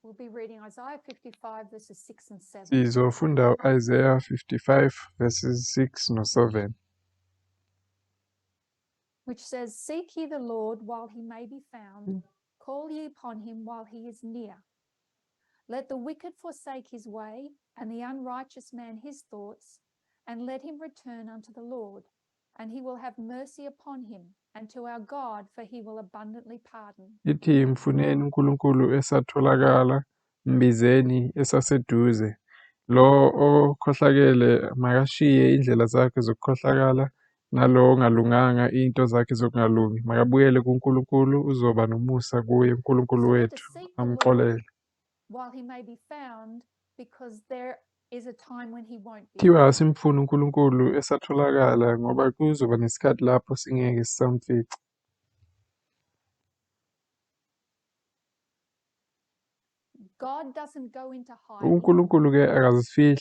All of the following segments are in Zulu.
We'll be reading Isaiah 55 verses 6 and 7, Sizofunda Isaiah 55 verses 6 no 7. which says, Seek ye the Lord while he may be found, call ye upon him while he is near. Let the wicked forsake his way, and the unrighteous man his thoughts, and let him return unto the Lord, and he will have mercy upon him, and to our God, for he will abundantly pardon. Ithi mfuneni uNkulunkulu esatholakala, mbizeni esaseduze. Lo okhohlakele makashiye indlela zakhe zokukhohlakala, nalo ongalunganga into zakhe zokungalungi makabuyele kuNkulunkulu, uzoba nomusa kuye uNkulunkulu So we're to wethu seek the Lord amxolele. while he may be found, because there is a time when he won't be Kuthiwa found. asimfune uNkulunkulu esatholakala ngoba kuzoba nesikhathi lapho singeke sisamfica. God doesn't go into hiding, uNkulunkulu-ke akazifihli,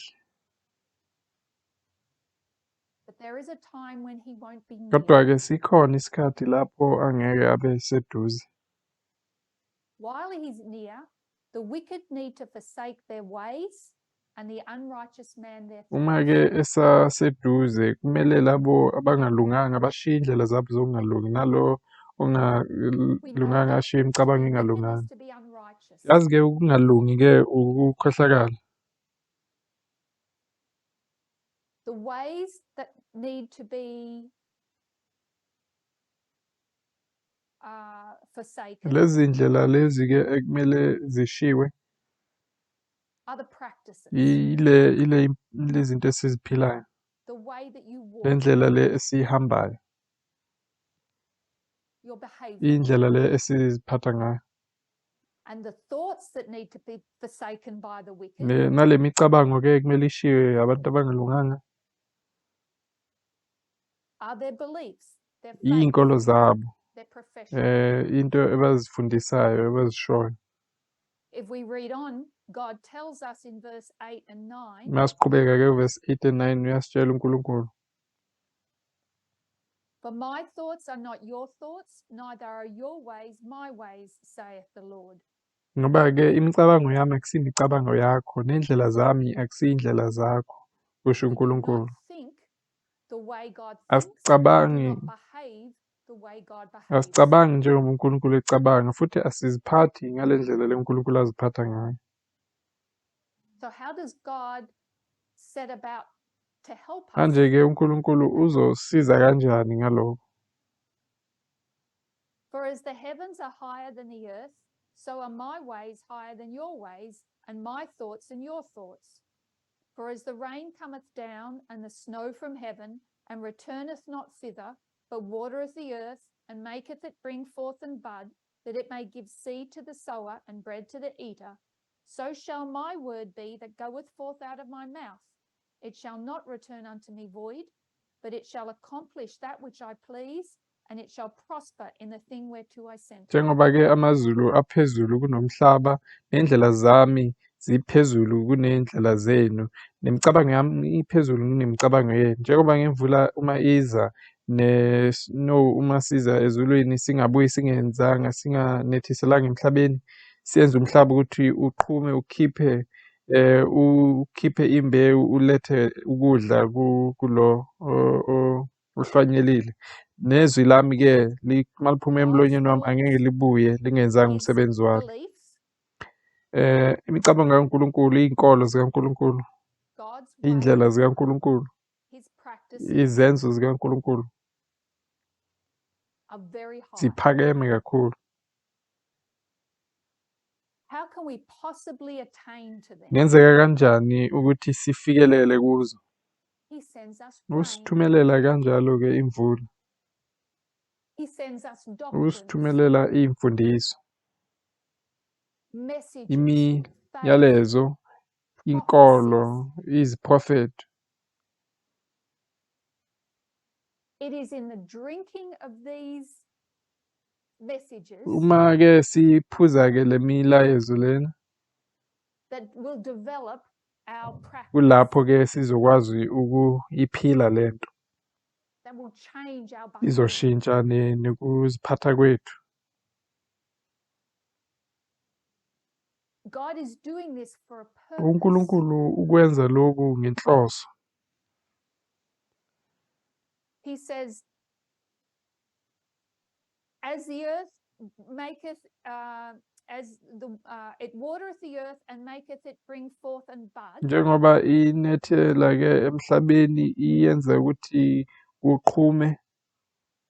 but there is a time when he won't be near. kodwa-ke sikhona isikhathi lapho angeke abe seduze. While he's near, the wicked need to forsake their ways, and the unrighteous man their thoughts. Uma-ke esaseduze kumele labo abangalunganga bashiye indlela zabo zokungalungi, nalo We know ongalunganga that ashiye imicabango to be wicked is engalunganga. to be unrighteous. Yazi-ke ukungalungi-ke ukukhohlakala. The ways that need to be forsaken Lezi ndlela lezi-ke ekumele zishiwe are the practices, ile zinto esiziphilayo, the way that you le walk, ndlela le esiyihambayo, your behavior, indlela le esiziphatha ngayo. and the thoughts that need to be forsaken by the wicked Nale micabango-ke kumele ishiwe abantu abangalunganga, are their beliefs, their faith, iy'nkolo zabo, their profession. into ebazifundisayo ebazishoyo. If we read on, God tells us in verse 8 and 9, Masiqhubeka-ke verse 8 and 9 uyasitshela uNkulunkulu. For my thoughts are not your thoughts, neither are your ways my ways, saith the Lord. Ngoba-ke imicabango yami akusiyo imicabango yakho, nendlela zami akusiyo indlela zakho, kusho We do not uNkulunkulu. think the way God thinks, we do Asicabangi, not behave the way God behaves. asicabangi njengoba uNkulunkulu ecabanga, futhi asiziphathi ngale ndlela le uNkulunkulu aziphatha ngayo. So how does God set about to help us? Manje-ke uNkulunkulu uzosiza kanjani ngalokho? For as the heavens are higher than the earth, so are my ways higher than your ways, and my thoughts than your thoughts. For as the rain cometh down, and the snow from heaven, and returneth not thither, but watereth the earth, and maketh it bring forth and bud, that it may give seed to the sower, and bread to the eater, so shall my word be that goeth forth out of my mouth. It shall not return unto me void, but it shall accomplish that which I please, and it shall prosper in the thing whereto I sent it. Njengoba-ke amazulu aphezulu kunomhlaba, nendlela zami ziphezulu kuney'ndlela zenu, nemicabango yami iphezulu kunemicabango yenu. Njengoba ngemvula uma iza, ne-snow uma siza ezulwini, singabuyi singenzanga, singanethiselanga emhlabeni, siyenze umhlaba ukuthi uqhume, ukhiphe imbewu, ulethe ukudla kulo ohlwanyelile. Nezwi lami-ke maliphuma emlonyeni wami angeke libuye lingenzanga His umsebenzi walo. beliefs, Imicabango kaNkulunkulu, iy'nkolo zikaNkulunkulu, God's iy'ndlela ways, zikaNkulunkulu, his practices izenzo zikaNkulunkulu are very high. ziphakeme kakhulu. How can we possibly attain to them? Kungenzeka kanjani ukuthi sifikelele kuzo? He sends us rain. Usithumelela kanjalo-ke imvula, He sends us doctrines, usithumelela iy'mfundiso, messages, faith, imiyalezo, inkolo, iziprofethi. It is in the drinking of these messages Uma-ke siphuza-ke le milayezo lena, that will develop our practice, kulapho-ke sizokwazi ukuyiphila lento, that will change our behavior. izoshintsha nekuziphatha kwethu. God is doing this for a purpose. uNkulunkulu ukwenza lokhu ngenhloso. He says, as the earth maketh, it watereth the earth and maketh it bring forth and bud. Njengoba inethela ke emhlabeni iyenza ukuthi kuqhume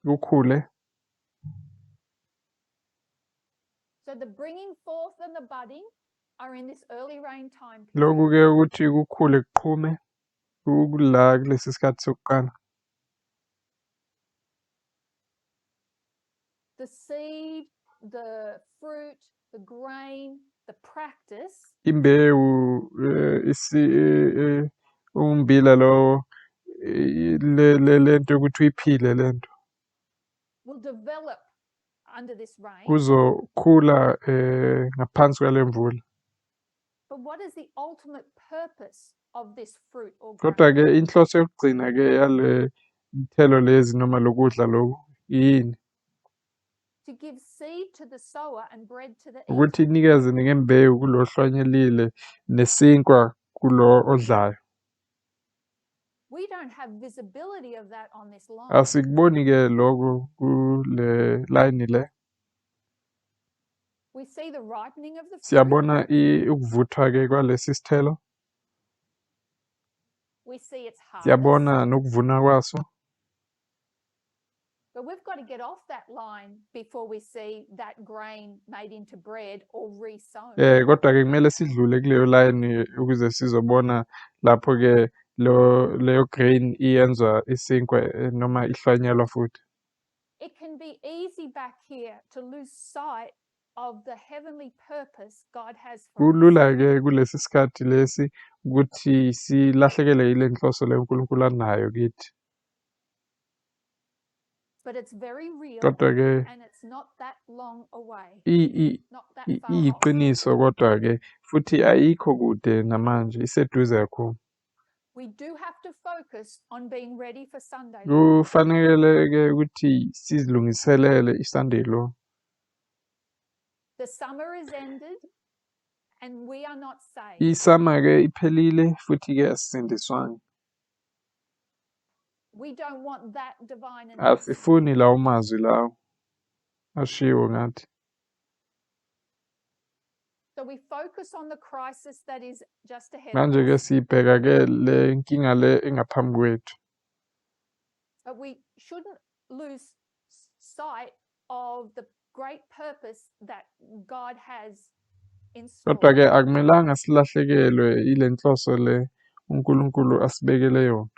kukhule. So the bringing forth and the budding are in this early rain time Lokhu period. ke ukuthi kukhule kuqhume kula kulesi sikhathi sokuqala. The seed, the fruit, the grain, the practice Imbewu ummbila lo lento ukuthi uyiphile lento will develop under this rain. kuzokhula ngaphansi kwale mvula. But what is the ultimate purpose of this fruit or Kodwa grain? ke inhloso yokugcina ke yale thelo lezi noma lokudla lokhu yini? To give seed to the sower and bread to the Ukuthi eater. inikeze ngembewu kulo hlwanyelile nesinkwa kulo odlayo. We don't have visibility of that on this line. Asikuboni ke lokho kule line le. We see the ripening of the fruit. Siyabona ukuvuthwa ke kwalesi sithelo. We see its harvest. Siyabona nokuvuna kwaso. But we've got to get off that line before we see that grain made into bread or resown. Kodwa ke kumele sidlule kuleyo line ukuze sizobona lapho ke leyo grain iyenzwa isinkwa noma ihlwanyelwa futhi. It can be easy back here to lose sight of the heavenly purpose God has for us. Kulula ke kulesi sikhathi lesi ukuthi silahlekele ile nhloso le uNkulunkulu anayo kithi. But it's very real Kodwa ke and it's not that long away. Not that far off. iyiqiniso kodwa ke futhi ayikho kude namanje iseduze kakhulu. We do have to focus on being ready for Sunday. Kufanele ke ukuthi sizilungiselele iSunday lo. The summer is ended and we are not saved. Isama ke iphelile futhi ke asisindiswanga. We don't want that divine announcement. Asifuni lawo mazwi lawo ashiwo ngathi. So we focus on the crisis that is just ahead Manje of ke us. sibheka ke le nkinga le engaphambi kwethu. But we shouldn't lose sight of the great purpose that God has in store. Kodwa ke akumelanga silahlekelwe ile nhloso le uNkulunkulu asibekele yona.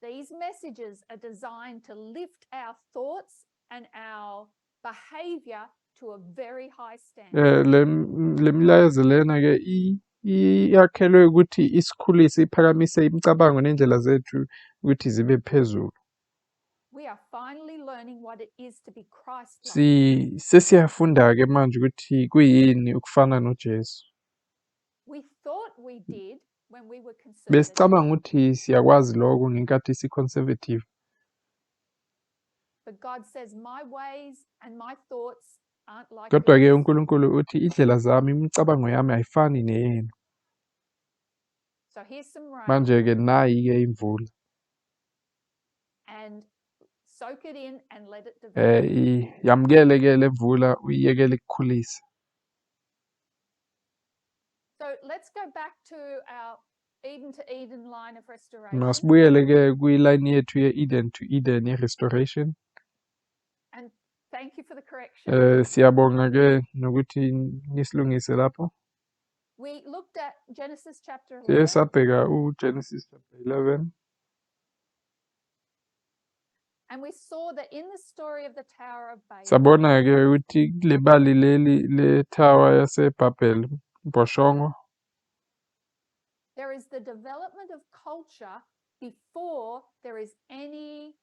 These messages are designed to lift our thoughts and our behavior to a very high standard. Le milayezo lena ke iyakhelwe ukuthi isikhulise iphakamise imicabango nendlela zethu ukuthi zibe phezulu. We are finally learning what it is to be Christ-like. Sesiyafunda ke manje ukuthi kuyini ukufana noJesu. We thought we did when we were conservative. Besicabanga ukuthi siyakwazi lokho ngenkathi si-conservative. But God says my ways and my thoughts aren't like Kodwa ke yours. uNkulunkulu uthi indlela zami imicabango yami ayifani neyenu. So here's some rain. Manje ke nayi ke imvula. And soak it in and let it develop. Yamukele ke le mvula uyiyekele ikukhulise. So let's go back to our Eden to Eden line of restoration. Masibuyele ke kwiline yethu ye-Eden to Eden ye-restoration. And thank you for the correction. Siyabonga ke nokuthi nisilungise lapho. We looked at Genesis chapter 11. Sabheka uGenesis chapter 11. And we saw that in the story of the Tower of Babel, Sabona ke ukuthi le bali leli le tower yaseBabel Mboshongo. there is the development of culture before there is any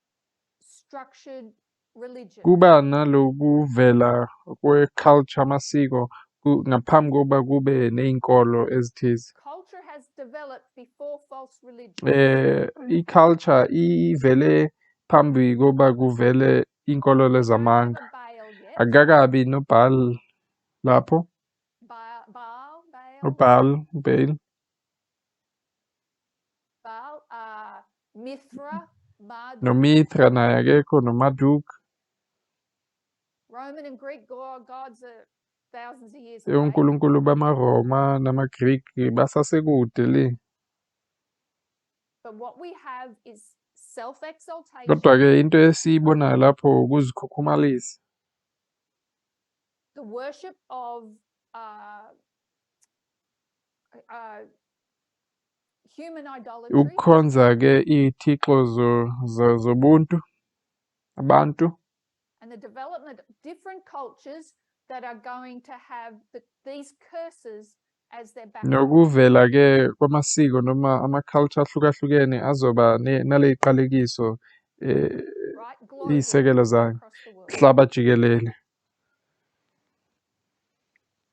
structured religion. Kuba nalokuvela kwe-culture amasiko ngaphambi kokuba kube nezinkolo ezithize. Culture has developed before false religion. I-culture ivele phambi kokuba kuvele inkolo lezamanga. Baal yet. Akakabi noBaal lapho. Baal uBaal, Baal, Mithra, Marduk. noMithra naye akekho, noMarduk. Roman and Greek gods are thousands of years away. Onkulunkulu bamaRoma namaGriki basasekude le. But what we have is self-exaltation, Kodwa-ke into esiyibonayo lapho ukuzikhukhumalisa, the worship of human idolatry, ukukhonza-ke iy'thixo zobuntu, abantu, and the development of different cultures that are going to have these curses as their background. nokuvela-ke kwamasiko noma ama-culture ahlukahlukene azoba naley'qalekiso Right, globally, iy'sekelo zayo across the world. mhlaba jikelele.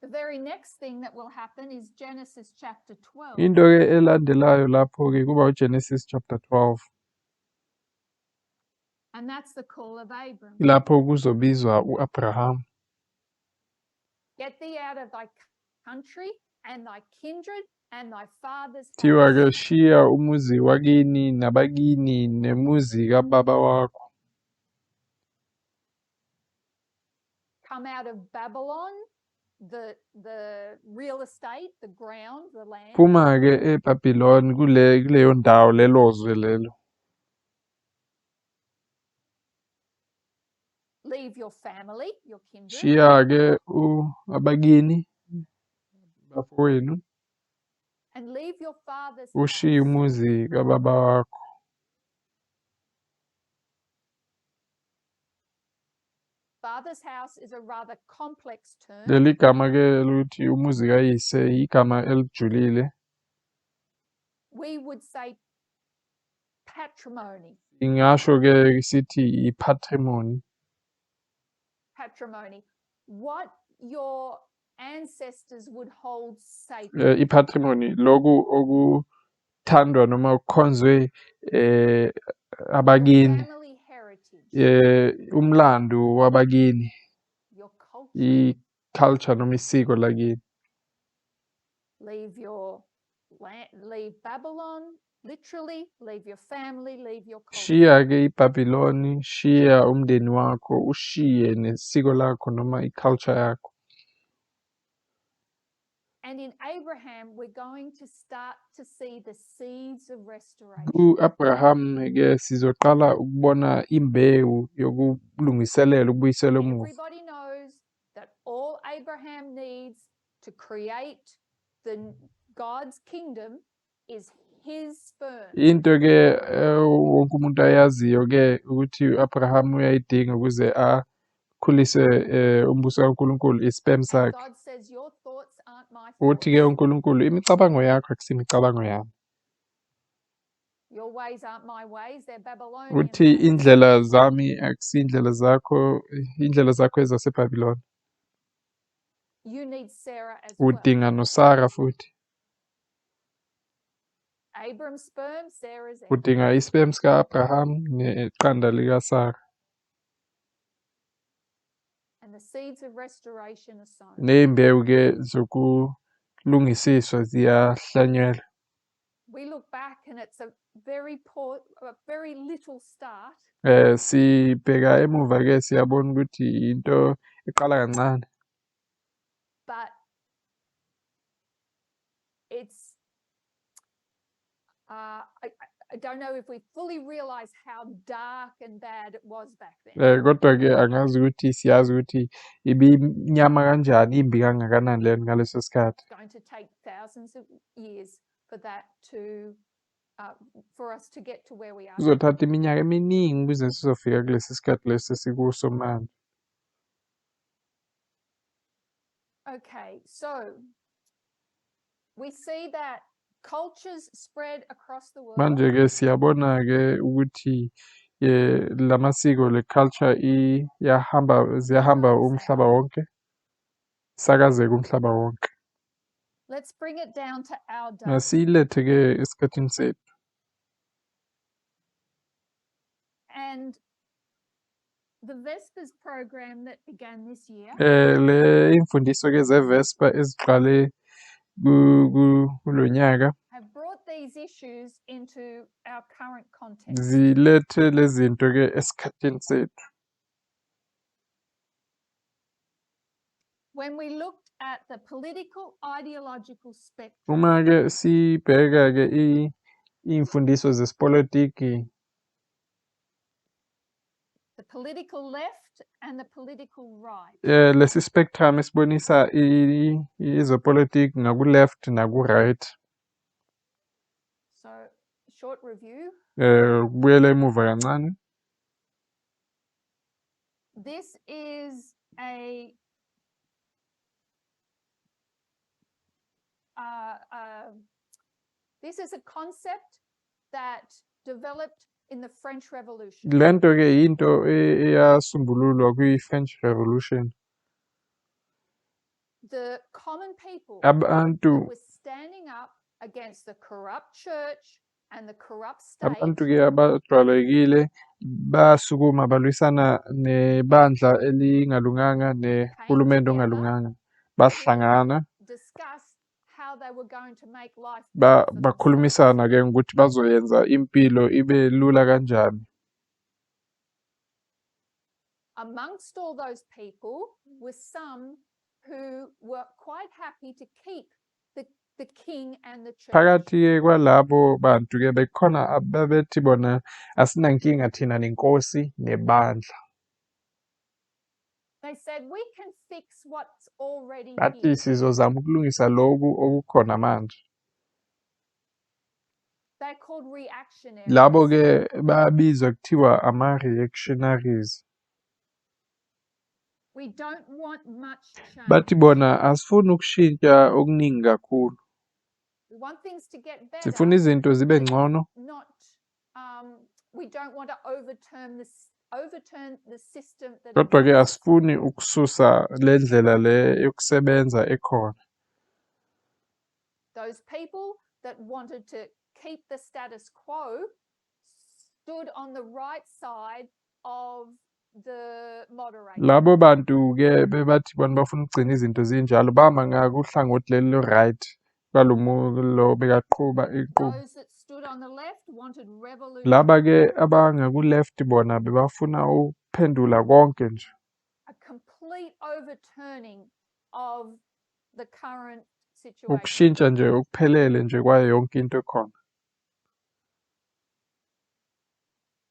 The very next thing that will happen is Genesis chapter 12. Into-ke elandelayo lapho-ke kuba uGenesis chapter 12, And that's the call of Abram. lapho kuzobizwa u-Abraham. Get thee out of thy country and thy kindred and thy father's Thiwa-ke house. shiya umuzi wakini nabakini nemuzi kababa wakho. Come out of Babylon, the real estate, the ground, the land. Phuma-ke eBhabhiloni kuleyo ndawo lelozwe lelo. Leave your family, your kindred. Shiya-ke abakini bafowenu, And leave your father's ushiye house. umuzi kababa wakho. Father's house is a rather complex term. Leli gama-ke lokuthi umuzi kayise igama elijulile. We would say patrimony. Ingasho-ke sithi i-patrimony. Patrimony. What your ancestors would hold sacred. I-patrimony loku okuthandwa noma okukhonzwe abakini, Your family heritage. umlando wabakini, Your culture. i-culture noma isiko lakini. Leave your land, leave Babylon, literally, leave your family, leave your culture. Shiya-ke iBhabhiloni, shiya umndeni wakho, ushiye nesiko lakho noma i-culture yakho. And in Abraham, we're going to start to see the seeds of restoration. Ku-Abraham-ke sizoqala ukubona imbewu yokulungiselela ukubuyisela emuva. Everybody knows that all Abraham needs to create God's kingdom is his sperm. Into-ke wonke umuntu ayaziyo-ke ukuthi u-Abraham uyayidinga ukuze akhulise umbuso kaNkulunkulu, i-sperm And sakhe. God says, your thoughts aren't my Uthi-ke thoughts. uNkulunkulu, imicabango yakho akusimicabango yami. Your ways aren't my ways, they're Babylonian Uthi ways. indlela zami akusiyindlela zakho, indlela zakho ezaseBhabhiloni. You need Sarah as well. Udinga noSara futhi. Abram's sperm, Sarah's egg. Udinga i-sperm sika-Abraham neqanda likaSara. And the seeds of restoration are sown. Ney'mbewu-ke zokulungisiswa ziyahlanyelwa. We look back and it's a very little start. Sibheka emuva-ke siyabona ukuthi into eqala kancane. But it's I don't know if we fully realize how dark and bad it was back then. Kodwa-ke angazi ukuthi siyazi ukuthi ibinyama kanjani, imbi kangakanani lento ngaleso sikhathi. It's going to take thousands of years for that to for us to get to where we are. Kuzothatha iminyaka eminingi ukuze sizofika kulesi sikhathi lesi esikuso manje. Okay, so we see that cultures spread across the world. Manje-ke siyabona-ke ukuthi lamasiko le-culture ziyahamba umhlaba wonke, sakazeka umhlaba wonke. Let's bring it down to our day. Nasiyilethe-ke esikhathini sethu. And the Vespers program that began this year Le imfundiso-ke ze-Vesper eziqale kulo nyaka have brought these issues into our current context. zilethe lezi zinto-ke esikhathini sethu. When we looked at the political ideological spectrum, Uma-ke sibheka-ke iy'mfundiso zesipolitiki, the political left and the political right, lesi spectrum esibonisa izepolitiki ngaku-left naku-right. so short review. Kubuyela emuva kancane. This is a concept that developed in the French Revolution. Le nto-ke yinto eyasungululwa kwi-French Revolution. The common people Abantu that were standing up against the corrupt church and the corrupt state. Abantu-ke abajwayelekile basukuma balwisana nebandla elingalunganga nehulumende ongalunganga. Bahlangana Discuss how they were going to make life better for themselves. bakhulumisana-ke ngokuthi bazoyenza impilo ibe lula kanjani. Amongst all those people were some who were quite happy to keep the king and the church. Phakathi-ke kwalabo bantu-ke bekhona ababethi bona asinankinga thina nenkosi nebandla. They said we can fix what's already Bathi here. sizozama ukulungisa lokhu okukhona manje. They're called reactionaries. Labo-ke babizwa kuthiwa ama-reactionaries. We don't want much change. Bathi bona asifuni ukushintsha okuningi kakhulu. We want things to get better. Sifuna izinto zibe ngcono. We don't want to overturn the system that Kodwa-ke asifuni ukususa le ndlela le yokusebenza ekhona. Those people that wanted to keep the status quo stood on the right side of the moderator. Labo bantu-ke bebathi bona bafuna ukugcina izinto zinjalo bama ngakuhlangothi leli right kwalo bekaqhuba iqhuba. Those that stood on the left wanted revolution. Laba-ke abangaku-left bona bebafuna ukuphendula konke nje. A complete overturning of the current situation. Ukushintsha nje okuphelele nje kwayo yonke into ekhona.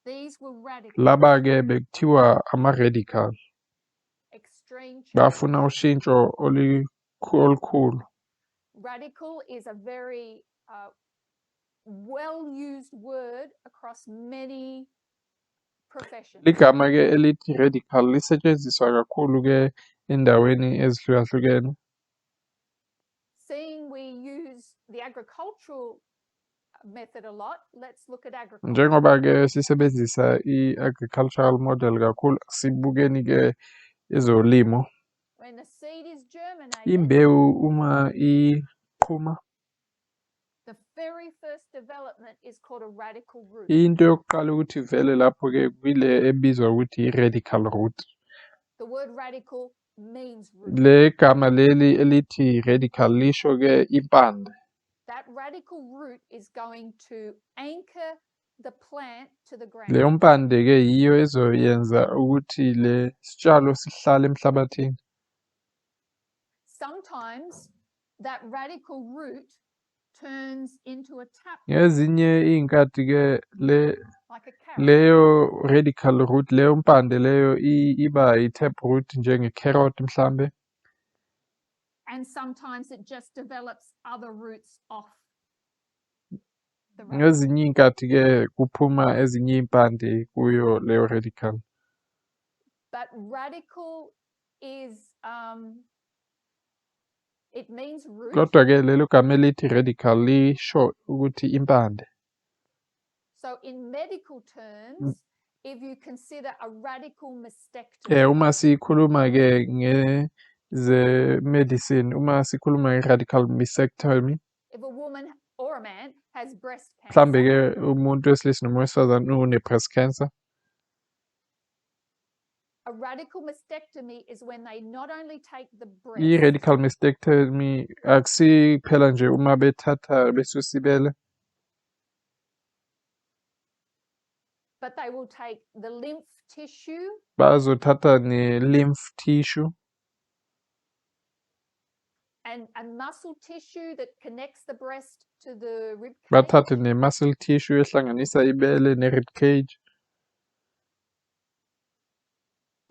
These were radical. Laba-ke bekuthiwa ama-radical. Extreme change. Bafuna ushintsho olukhulu. Radical is a very well-used word across many professions. Ligama-ke elithi radical lisetshenziswa kakhulu-ke endaweni ezihlukahlukene. Seeing we use the agricultural method a lot, let's look at agriculture. Njengoba-ke sisebenzisa i-agricultural model kakhulu, sibukeni-ke ezolimo. When the seed is germinated, Imbewu uma iqhuma, the very first development is called a radical root. into yokuqala ukuthi vele lapho-ke kwile ebizwa ukuthi i-radical root. The word radical means root. Le gama leli elithi radical lisho-ke impande. That radical root is going to anchor the plant to the ground. Leyo mpande-ke yiyo ezoyenza ukuthi le sitshalo sihlale emhlabathini. Sometimes that radical root turns into a tap. Ngezinye iy'nkathi-ke Like a carrot. leyo radical root leyo mpande leyo iba i-tap root njenge-carrot mhlambe. And sometimes it just develops other roots off the radical. Ngezinye iy'nkathi-ke kuphuma ezinye iy'mpande kuyo leyo radical. But radical is it means root. Kodwa-ke lelo gama elithi radical lisho ukuthi impande. So in medical terms, if you consider a radical mastectomy. Uma sikhuluma-ke ngeze-medicine, uma sikhuluma nge-radical mastectomy, If a woman or a man has breast cancer, mhlambe-ke umuntu wesilisa noma wesifazane une-breast cancer, a A radical mastectomy is when they not only take the breast, I-radical mastectomy akusiphela nje uma bethatha besusa ibele, but they will take the lymph tissue, bazothatha ne-lymph tissue and a muscle tissue that connects the breast to the rib cage. bathathe ne-muscle tissue ehlanganisa ibele ne-rib cage,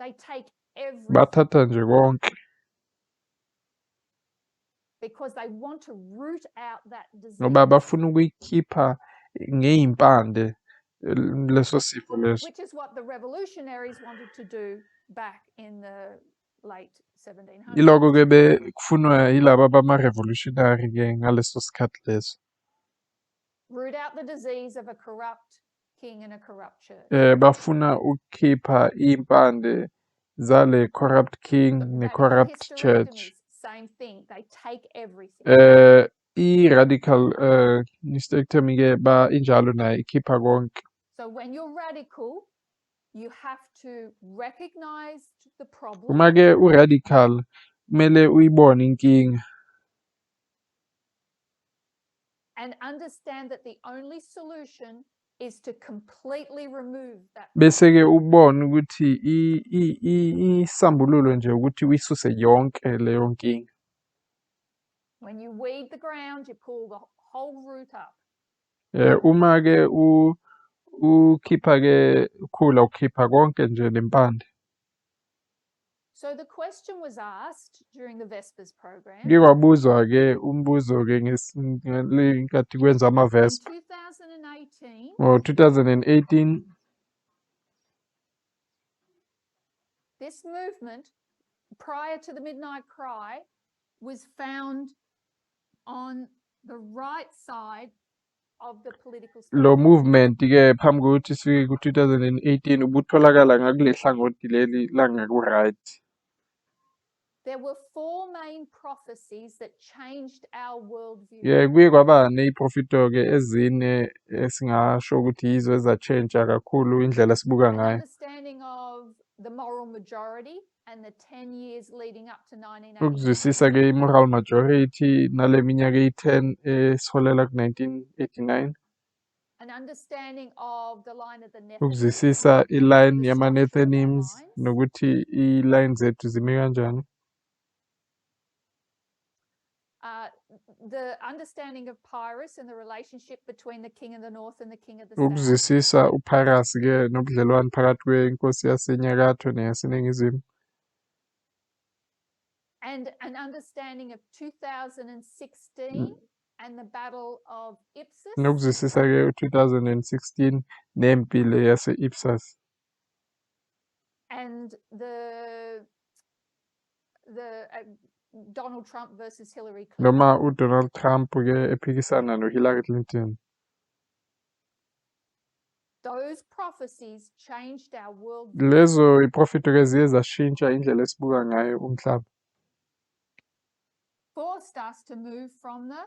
They take everything bathatha nje konke because they want to root out that disease, ngoba bafuna ukuyikhipha ngey'mpande leso sifo leso, which is what the revolutionaries wanted to do back in the late 1700s. iloko-ke bekufunwa yilaba bama-revolutionary-ke ngaleso sikhathi leso. Root out the disease of a corrupt king and a corrupt church. Bafuna ukukhipha iy'mpande zale corrupt king Back with ne-corrupt church. hysterectomies, same thing. They take everything. I-radical mastectomy-ke injalo nayo ikhipha konke. So when you're radical, you have to recognize the problem Uma-ke u-radical kumele uyibone inkinga and understand that the only solution is to completely remove that problem. bese-ke ubone ukuthi isambululo nje ukuthi uyisuse yonke leyo nkinga. When you weed the ground, you pull the whole root up. Uma-ke ukhipha-ke ukhula ukhipha konke nje lempande. So the question was asked during the Vespers program Kuke kwabuzwa-ke umbuzo-ke ngenkathi kwenza in ama-vespa 2018. ngo-2018. This movement, prior to the Midnight Cry, was found on the right side of the political Lo spectrum. movement-ke phambi kokuthi sifike ku-2018 ubutholakala ngakule hlangothi leli langaku-right. There were four main prophecies that changed our worldview. Kuye kwaba ney'profito-ke ezine esingasho ukuthi yizo ezatshentsha kakhulu indlela sibuka An ngayo. understanding of the moral majority and the 10 years leading up to 1989. Ukuzwisisa-ke i-moral majority nale minyaka eyi-10 esiholela ku-1989. An understanding of the line of the Nethinims, Ukuzwisisa i-line the yama-Nethinims structure of our lines. nokuthi i-line zethu zime kanjani. The understanding of Pyrrhus and the relationship between the king of the north and the king of the south. Ukuzwisisa uPyrrhus-ke nobudlelwano phakathi kwenkosi yasenyakatho neyaseningizimu. And an understanding of 2016 and the Battle of Ipsus. Nokuzwisisa-ke u-2016 nempi le yase-Ipsus. And the Donald Trump versus Hillary Clinton. Noma uDonald Trump-ke ephikisana noHillary Clinton. Those prophecies changed our worldview. Lezo iprofito-ke ziye zashintsha indlela esibuka ngayo umhlaba. Forced us to move from the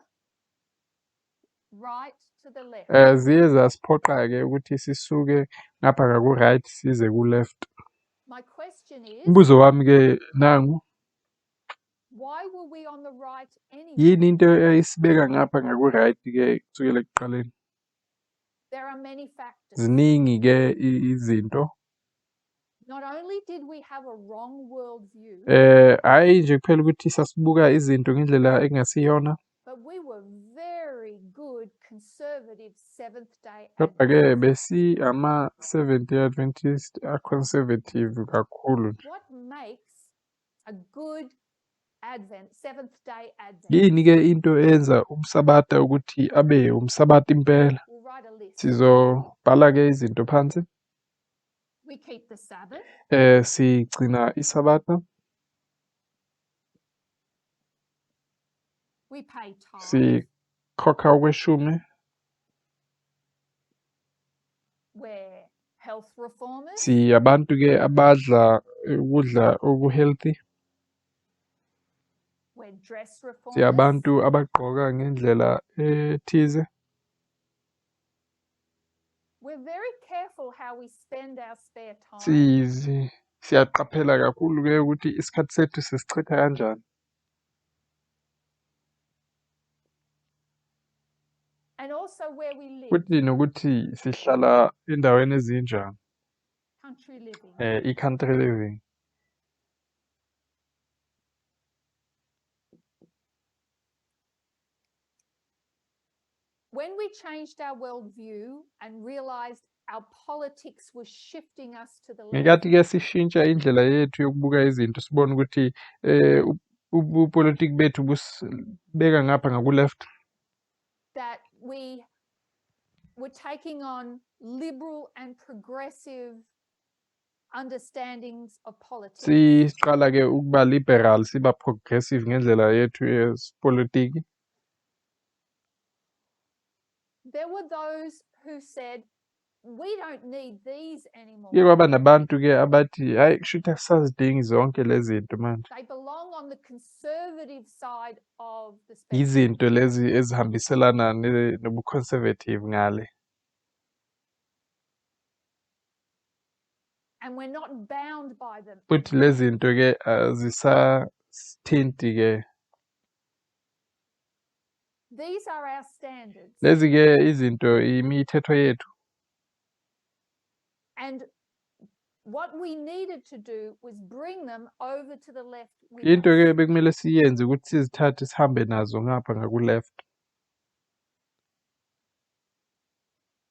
right to the left. Ziye zasiphoqa-ke ukuthi sisuke ngapha ngaku-right size ku-left. My question is, Umbuzo wami-ke nangu, why were we on the right anyway? yini into eyisibeka ngapha ngaku-right-ke kusukela ekuqaleni? There are many factors. Ziningi-ke izinto. Not only did we have a wrong worldview, Hhayi nje kuphela ukuthi sasibuka izinto ngendlela engasiyona, but we were very good conservative Seventh-day kodwa-ke Adventists. ama-Seventh-day Adventist a-conservative kakhulu nje. What makes a good Seventh-day Adventist? Yini-ke into eyenza umsabata ukuthi abe umsabata impela? We'll write a list. Sizobhala-ke izinto phansi. We keep the Sabbath. Sigcina isabata, We pay tithes. sikhokha okweshumi, We're health reformers. siyabantu-ke abadla ukudla oku-healthy, We're dress reformers. siyabantu abagqoka ngendlela ethize. We're very careful how we spend our spare time. Siyaqaphela kakhulu-ke ukuthi isikhathi sethu sisichitha kanjani. and also where we live, Futhi nokuthi sihlala endaweni ezinjani, country living. i-country living. When we changed our worldview and realized our politics was shifting us to the left, Ngekathi-ke sishintsha indlela yethu yokubuka izinto sibone ukuthi ubupolitiki bethu busibeka ngapha ngaku-left, that we were taking on liberal and progressive understandings of politics. siqala-ke ukuba liberal siba progressive ngendlela yethu yepolitiki. There were those who said, we don't need these anymore. Kuye kwaba nabantu-ke abathi hayi kushuthi asisazidingi zonke lezi zinto manje. They belong on the conservative side of the spectrum. Izinto lezi ezihambiselana nobu-conservative ngale. And we're not bound by them. Futhi lezi zinto-ke azisathinti-ke. These are our standards. Lezi-ke izinto imithetho yethu. And what we needed to do was bring them over to the left with Into-ke us. bekumele siyenze ukuthi sizithathe sihambe nazo ngapha ngaku-left.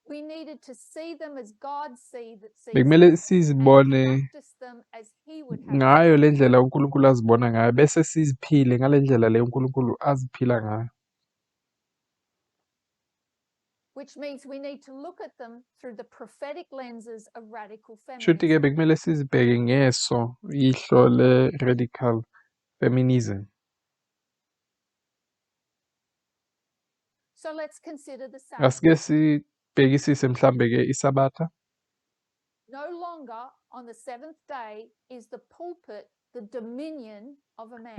We needed to see them as God sees Bekumele them sizibone and practice them as He would have us. ngayo le ndlela uNkulunkulu azibona ngayo bese siziphile ngale ndlela le uNkulunkulu aziphila ngayo. Which means we need to look at them through the prophetic lenses of radical Shuthi-ke feminism. bekumele sizibheke ngeso ihlo le-radical feminism. So let's consider the Sabbath. Asike sibhekisise mhlambe-ke isabatha. No longer on the seventh day is the pulpit the dominion of a man.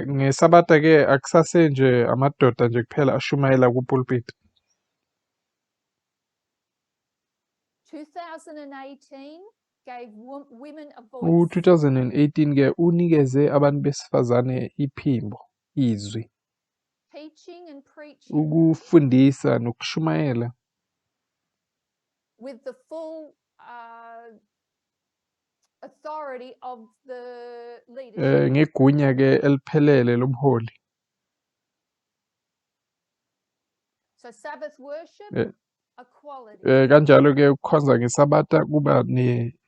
Ngesabatha-ke akusasenje amadoda nje kuphela ashumayela ku-pulpit. 2018 gave women a voice. U-2018-ke unikeze abantu besifazane iphimbo, izwi, Teaching and preaching ukufundisa nokushumayela with the full authority of the leadership. ngegunya-ke eliphelele lobuholi. So Sabbath worship, equality. Kanjalo-ke ukukhonza ngesabatha kuba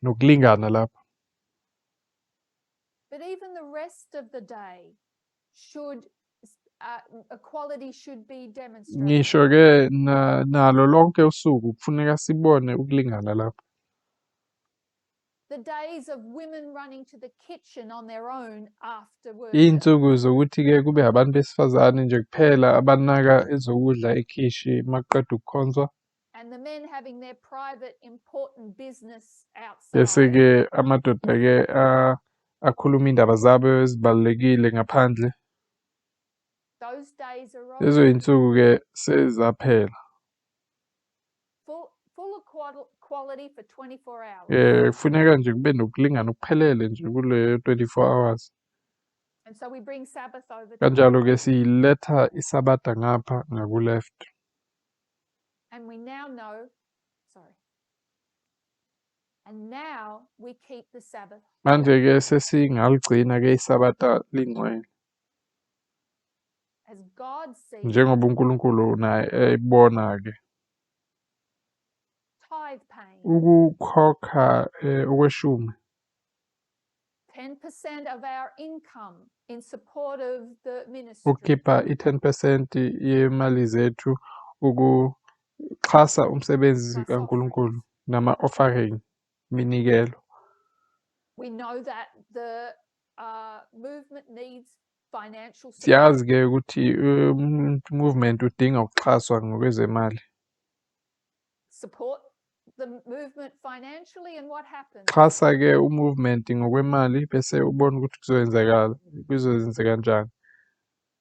nokulingana lapho. But even the rest of the day should equality should be demonstrated. Ngisho-ke nalo lonke usuku kufuneka sibone ukulingana lapho. The days of women running to the kitchen on their own after work. Iy'nsuku zokuthi-ke kube abantu besifazane nje kuphela abanaka ezokudla ekhishi makuqeda ukukhonzwa. And the men having their private important business outside. Bese-ke amadoda-ke akhuluma indaba zabo ezibalulekile ngaphandle. Those days are over. Lezo y'nsuku-ke sezaphela. Full equality for 24 hours. Kufuneka nje kube nokulingana okuphelele nje kule 24 hours. And so we bring Sabbath over. Kanjalo-ke siletha isabatha ngapha ngaku-left. And we now know, and now we keep the Sabbath. Manje-ke sesingaligcina-ke isabatha lingcwele. As God sees. Njengoba uNkulunkulu naye ebona-ke. Tithe paying. Ukukhokha okweshumi. 10% of our income in support of the ministry. Ukukhipha i-10% yemali zethu ukuxhasa umsebenzi kaNkulunkulu nama-offering, iminikelo. We know that the movement needs financial support. Siyazi-ke ukuthi movement udinga ukuxhaswa ngokwezemali. Support the movement financially and what happens? Xhasa-ke u-movement ngokwemali bese ubona ukuthi kuzokwenzeka kanjani.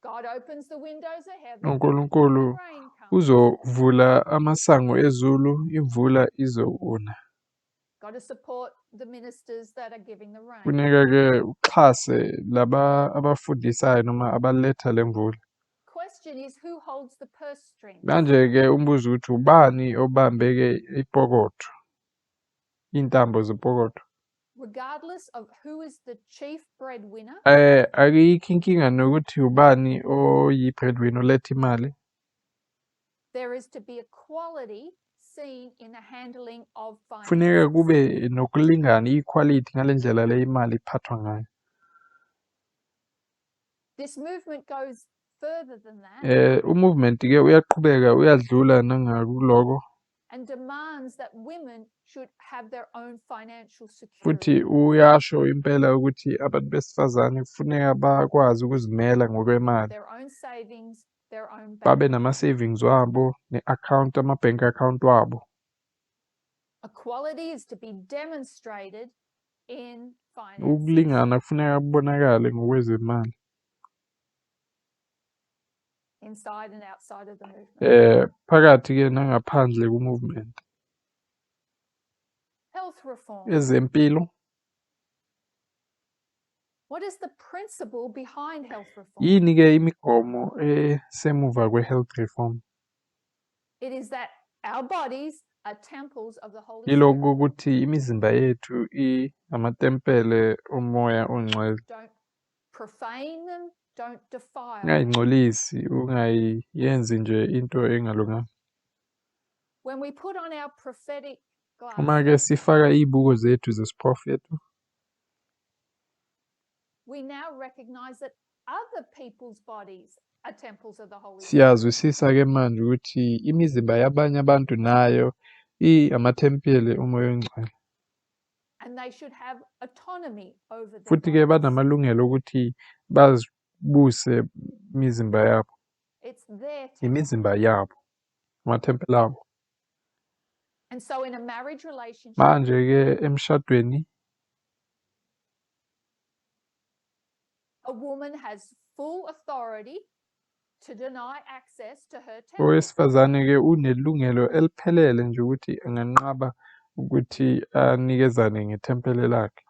God opens the windows of heaven. uNkulunkulu And rain comes. uzovula amasango ezulu, imvula izokuna. Got to support the ministers that are giving the rain. Funeka-ke uxhase laba abafundisayo noma abaletha le mvula. Question is, who holds the purse strings? Manje-ke umbuzo ukuthi ubani obambe-ke ipokotho, iy'ntambo zepokotho. Regardless of who is the chief breadwinner, Ayikho inkinga nokuthi ubani oyi-breadwinner oletha imali. there is to be equality seen in the handling of Funeka finances. kube nokulingana, i-equality ngale ndlela le imali iphathwa ngayo. This movement goes further than that U-movement-ke uyaqhubeka uyadlula nangakuloko and demands that women should have their own financial security. futhi uyasho impela ukuthi abantu besifazane kufuneka bakwazi ukuzimela ngokwemali, Their own savings, their own babe bank. nama-savings wabo ne-account, ama-bank account wabo. Equality is to be demonstrated in finances, Ukulingana kufuneka kubonakale ngokwezemali inside and outside of the movement. phakathi-ke nangaphandle ku-movement. Health reform. Ezempilo, What is the principle behind health reform? yini-ke imigomo esemuva kwe-health reform? It is that our bodies are temples of the Holy Yilokhu Spirit. ukuthi imizimba yethu amatempele omoya ongcwele. Don't profane them, don't defile them. Ungayingcolisi, ungayenzi nje into engalunganga. When we put on our prophetic Uma-ke glasses, sifaka iy'buko zethu zesiprofethi, we now recognize that other people's bodies are temples of the Holy Spirit. siyazwisisa-ke manje ukuthi imizimba yabanye abantu nayo amathempeli omoya ongcwele. And they should have autonomy over their Futhi-ke bodies. banamalungelo ukuthi bazibuse imizimba yabo, It's their temple. imizimba yabo, amathempeli abo. And so in a marriage relationship, Manje-ke emshadweni a woman has full authority to deny access to her temple. owesifazane-ke unelungelo eliphelele nje ukuthi anganqaba ukuthi anikezane ngethempele lakhe.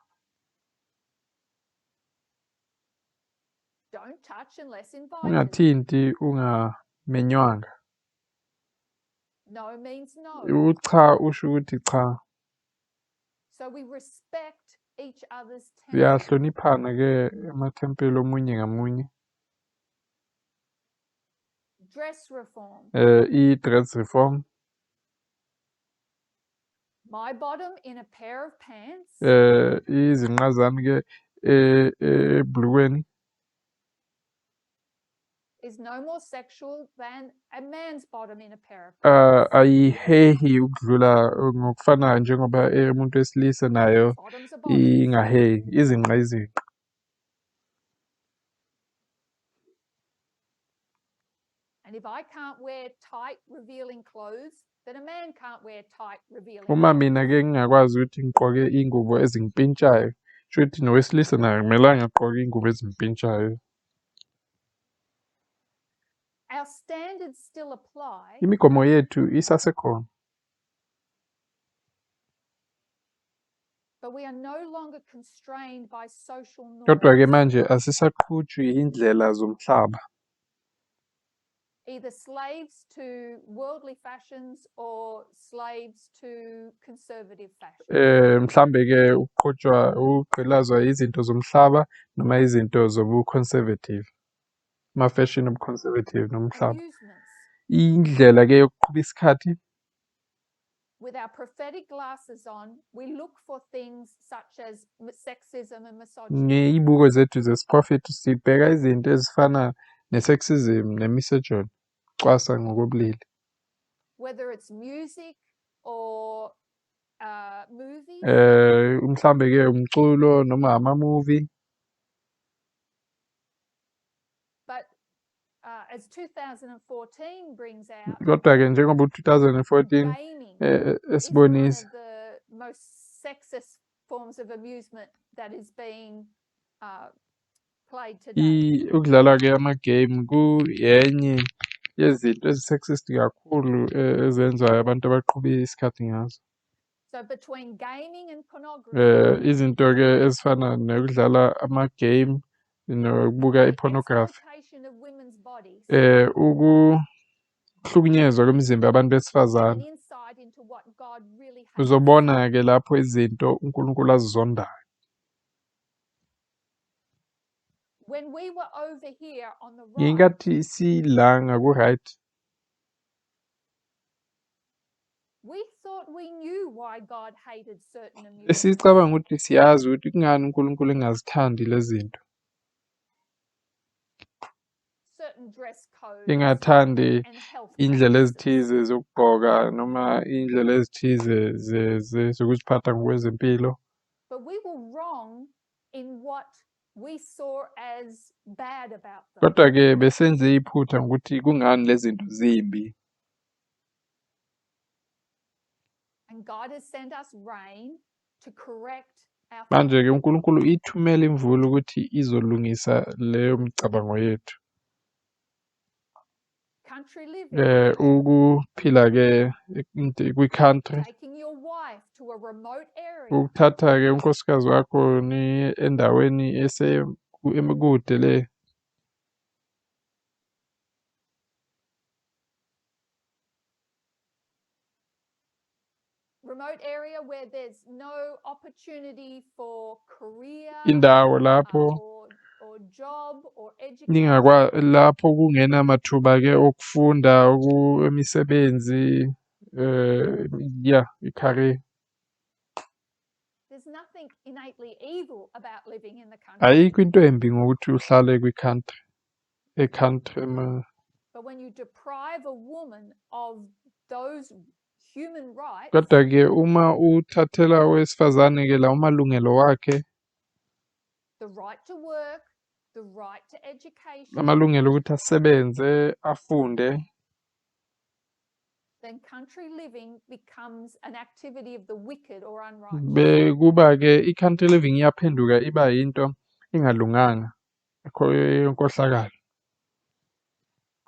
Don't touch unless invited. Ungathinti ungamenywanga. No means no. Ucha usho ukuthi cha. So we respect each other's temple. Siyahloniphana-ke emathempeli omunye ngamunye. Dress reform. I-dress reform. My bottom in a pair of pants Izinqa zami-ke ebhlukweni is no more sexual than a man's bottom in a pair of pants. ayihehi ukudlula ngokufanayo njengoba umuntu wesilisa nayo Bottoms are bottoms. ingahehi, izinqa izinqa. And if I can't wear tight, revealing clothes, then a man can't wear tight, revealing Uma clothes. mina-ke ngingakwazi ukuthi ngigqoke iy'ngubo ezingimpintshayo, kusho ukuthi nowesilisa naye akumelanga agqoke iy'ngubo ezimpintshayo. Our standards still apply, Imigomo yethu isasekhona, but we are no longer constrained by social kodwa-ke norms, manje asisaqhutshwi indlela zomhlaba. either slaves to worldly fashions or slaves to conservative fashions. Mhlambe-ke ukugqilazwa izinto zomhlaba noma izinto zobu-conservative, ama-fashion obu-conservative nomhlaba. Amusements. Indlela-ke yokuqhuba isikhathi, With our prophetic glasses on, we look for things such as sexism and misogyny. ngey'buko zethu zesiprofethi sibheka izinto ezifana ne-sexism ne-misogyny, ucwasa ngokobulili. Whether it's music or movies, Mhlambe-ke umculo noma ama-movie. but as 2014 brings out, Kodwa-ke njengoba u-2014 gaming is one esibonisa of the most sexist forms of amusement that is being played today. ukudlala-ke ama-game kuyenye yezinto ezi-sexist kakhulu ezenziwayo abantu abaqhube isikhathi ngazo. So between gaming and pornography, izinto-ke ezifana nokudlala ama-game nokubuka the i-pornography, exploitation of women's bodies, ukuhlukunyezwa kwemizimba yabantu and an besifazane, insight into what God really hates. uzobona-ke lapho izinto uNkulunkulu azizondayo. When we were over here on the right, Ngenkathi sila ngaku-right, we thought we knew why God hated certain amusements, besicabanga ukuthi siyazi ukuthi kungani uNkulunkulu engazithandi lezi zinto, certain dress codes, engathandi and health indlela practices. ezithize zokugqoka noma indlela ezithize zokuziphatha ngokwezempilo. But we were wrong in what we saw as bad about them. Kodwa-ke besenze iphutha ngokuthi kungani lezi zinto zimbi. And God has sent us rain to correct our Manje-ke uNkulunkulu ithumela imvula ukuthi izolungisa leyo micabango yethu. country living, Ukuphila-ke kwi-country, taking your wife to a remote area, ukuthatha-ke unkosikazi wakho niye endaweni kude le. remote area where there's no opportunity for career Indawo lapho or job or education. lapho kungenamathuba-ke okufunda emisebenzi, i-career. There's nothing innately evil about living in the country. Ayikho into embi ngokuthi uhlale kwi-country, e-country But when you deprive a woman of those human rights, kodwa-ke uma uthathela owesifazane-ke la amalungelo wakhe, the right to work, the right to education, amalungelo ukuthi asebenze, afunde, then country living becomes an activity of the wicked or unrighteous. bekuba-ke i-country living iyaphenduka iba yinto engalunganga, yenkohlakalo.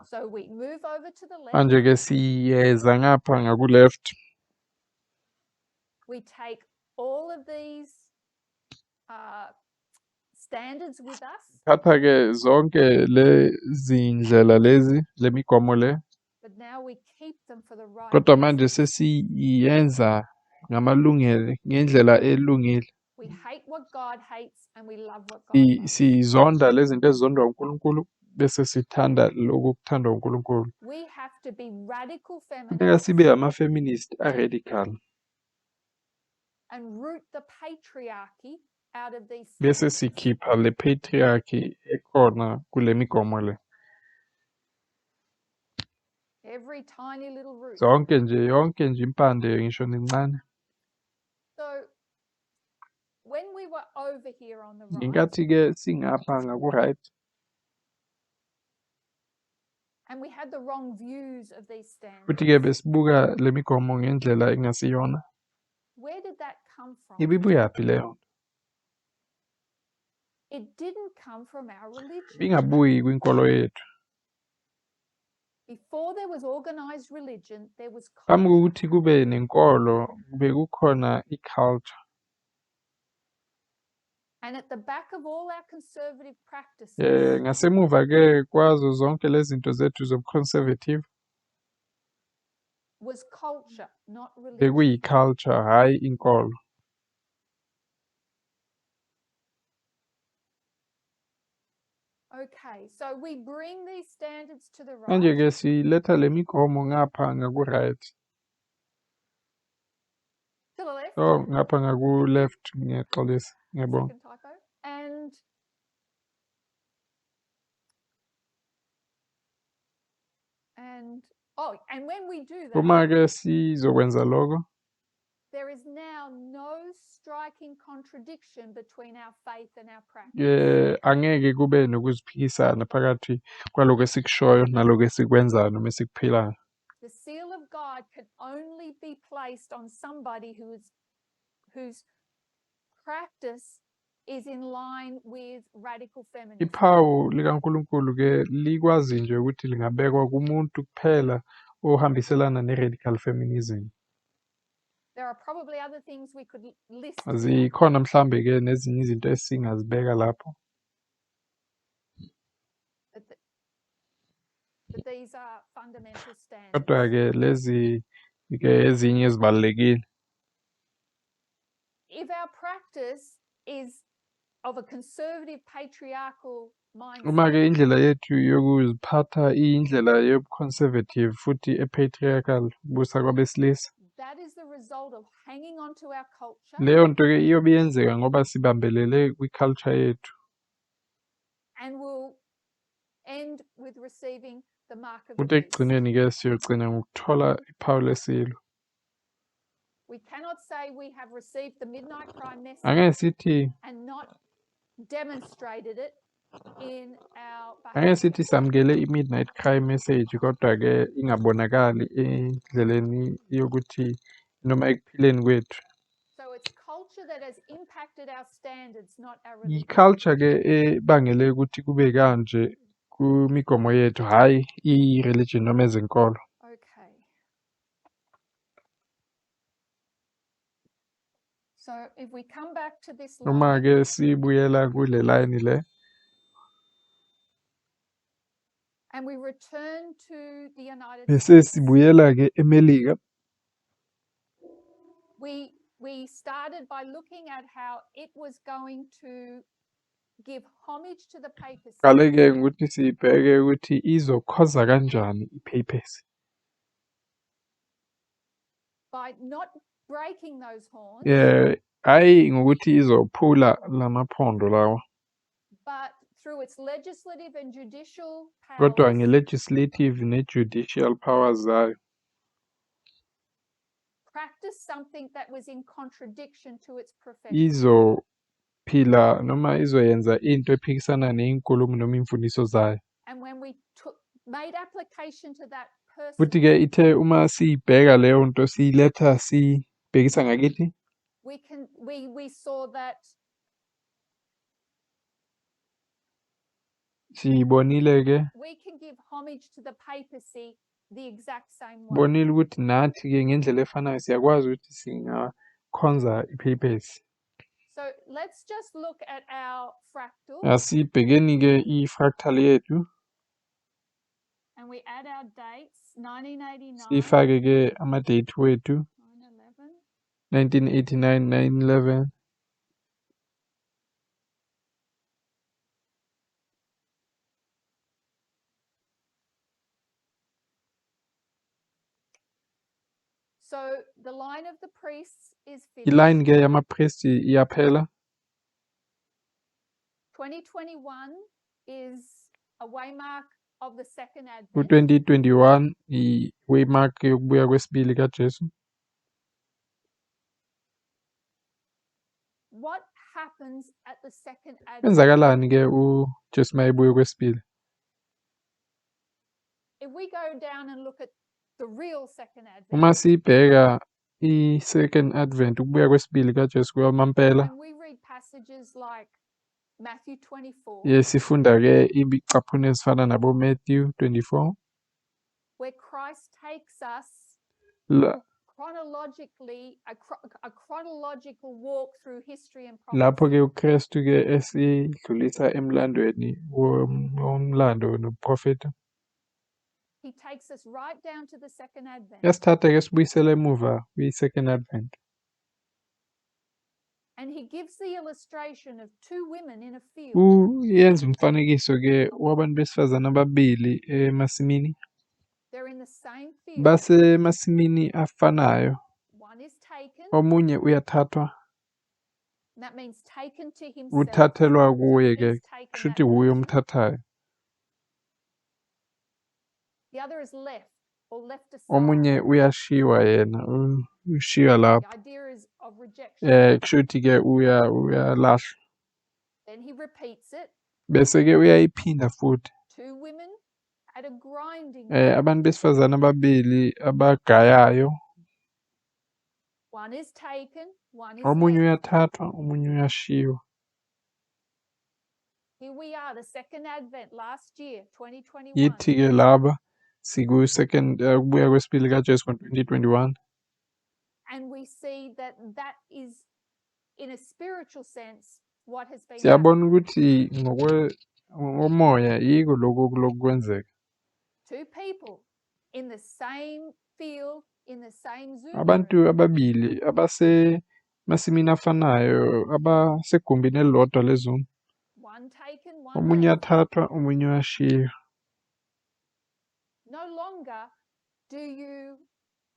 So we move over to the left, Manje-ke siyeza ngapha ngaku-left, we take all of these standards with us, thatha-ke zonke lezi ndlela lezi, le migomo le, but now we keep them for the right kodwa manje reasons. sesiyenza ngendlela elungile. We hate what God hates and we love what God loves. Sizonda lezi zinto ezizondwa uNkulunkulu bese sithanda lokhu kuthandwa uNkulunkulu. We have to be radical Kufuneka feminists sibe ama-feminist a-radical and root the patriarchy out of these bese standards. sikhipha le patriarchy ekhona kule migomo le. Every tiny little root. Yonke nje impande ngisho nencane. So when we were over here on the right, Ngenkathi-ke singapha ngaku-right, and we had the wrong views of these standards, futhi-ke besibuka le migomo ngendlela engasiyona, where did that come from? ibibuyaphi leyo? It didn't come from our religion. Bingabuyi kwinkolo yethu. Before there was organized religion, there was Phambi culture. kokuthi kube nenkolo bekukhona i-culture. And at the back of all our conservative practices Ngasemuva-ke kwazo zonke lezi zinto zethu zobu-conservative was culture, not religion. bekuyi-culture, hhayi inkolo. Okay, so we bring these standards to the right. Manje-ke siletha le migomo ngapha ngaku-right, To the left. so ngapha ngaku-left, ngiyaxolisa, ngiyabonga. Second typo. And when we do that, Uma-ke sizokwenza lokho, there is now no striking contradiction between our faith and our practice. angeke kube nokuziphikisana phakathi kwaloko esikushoyo naloko esikwenzayo noma esikuphilayo. The seal of God can only be placed on somebody whose practice is in line with radical feminism. Iphawu likaNkulunkulu-ke likwazi nje ukuthi lingabekwa kumuntu kuphela ohambiselana ne-radical feminism. There are probably other things we could list here, zikhona mhlambe ke nezinye izinto esingazibeka lapho but these are fundamental standards. kodwa ke lezi ke ezinye ezibalulekile. If our practice is of a conservative patriarchal Uma ke mindset, indlela yethu yokuziphatha iyindlela yobu-conservative futhi e-patriarchal busa kwabesilisa, that is the result of hanging on to our culture leyo nto ke iyobe yenzeka ngoba sibambelele kwi-culture yethu and will end with receiving the mark of the futhi beast. ekugcineni ke siyogcina ngokuthola iphawu lesilo. We cannot say we have received the midnight cry message Angeke sithi and not demonstrated it in our angeke behavior. sithi samukele i-midnight cry message kodwa ke ingabonakali endleleni yokuthi noma ekuphileni kwethu. So it's culture that has impacted our standards, not our religion. I-culture ke ebangele ukuthi kube kanje kumigomo yethu, hhayi i-religion noma ezenkolo. Okay. So if we come back to this Uma line, ke sibuyela kule line le and we return to the United bese States, sibuyela ke eMelika, we started by looking at how it was going to give homage to the papacy qale ke ukuthi sibheke ukuthi izokhoza kanjani i-papacy by not breaking those horns, hhayi ngokuthi izophula lamaphondo lawa but through its legislative and judicial kodwa powers, nge-legislative ne-judicial powers zayo practice something that was in contradiction to its profession. izophila noma izoyenza into ephikisana ney'nkulumo noma iy'mfundiso zayo. And when we made application to that Futhi person, ke ithe uma siyibheka leyo nto siyiletha siyibhekisa ngakithi, we saw that siyibonile ke we can give homage to the papacy the exact same way. bonile ukuthi nathi ke ngendlela efanayo siyakwazi ukuthi singakhonza i-papacy. So let's just look at our fractal Asibhekeni ke i-fractal yethu and we add our dates, 1989, sifake ke ama-date wethu 1989, 9/11. So the line of the priests is I-line finished. ke yamapristi iyaphela. 2021 is a waymark of the second advent. Ku-2021 i-waymark yokubuya kwesibili kaJesu. What happens at the second advent? Kwenzakalani ke uJesu mayebuya kwesibili? If we go down and look at the real second advent, Uma sibheka i-second advent ukubuya kwesibili kaJesu kwamampela, and we read passages like Matthew 24, sifunda ke ibicaphuna ezifana nabo Matthew 24 where Christ takes us chronologically, a chronological walk through history and lapho prophecy. ke uKristu ke esidlulisa emlandweni womlando noprofeta. He takes us right down to the second advent. Yasithatha ke sibuyisele emuva kwi-second advent. And he gives the illustration of two women in a field. Uyenza umfanekiso ke wabantu besifazane ababili emasimini. They're in the same field. Basemasimini afanayo. One is taken. Omunye uyathathwa. That means taken to himself. Uthathelwa kuye ke. He's taken Kushuthi that uye person. omthathayo. The other is left or left aside. Omunye uyashiwa yena, ushiywa lapho. The idea is of rejection. Kushuthi ke uyalahlwa. Then he repeats it. Bese ke uyayiphinda futhi. Two women at a grinding. Abantu besifazane ababili abagayayo. One is taken, one is Omunye left. uyathathwa, omunye uyashiwa. Here we are, the second advent last year, 2021. Yithi ke laba siku second kubuya kwesibili kaJesu ngo-2021. And we we see that that is, in a spiritual sense, what has been Siyabona happening. ukuthi ngomoya yiko lokhu kwenzeka. Two people in the same field, in the same Zulu Abantu room, ababili abasemasimini afanayo abasegumbini elilodwa leZoom. one taken, one Omunye left. athathwa, omunye uyashiywa. No longer do you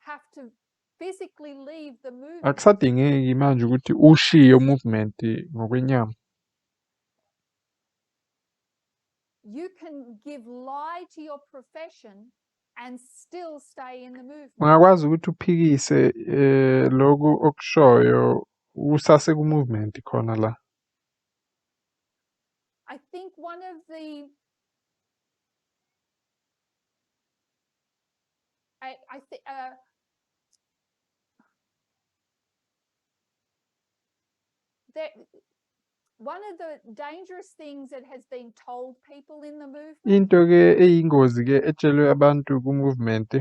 have to physically leave the movement. Akusadingeki manje ukuthi ushiye movement ngokwenyama. You can give lie to your profession and still stay in the movement. Ungakwazi ukuthi uphikise lokhu okushoyo usase ku-movement khona la. I think one of the one of the dangerous things that has been told people in the movement Into ke eyingozi ke etshelwe abantu ku-movement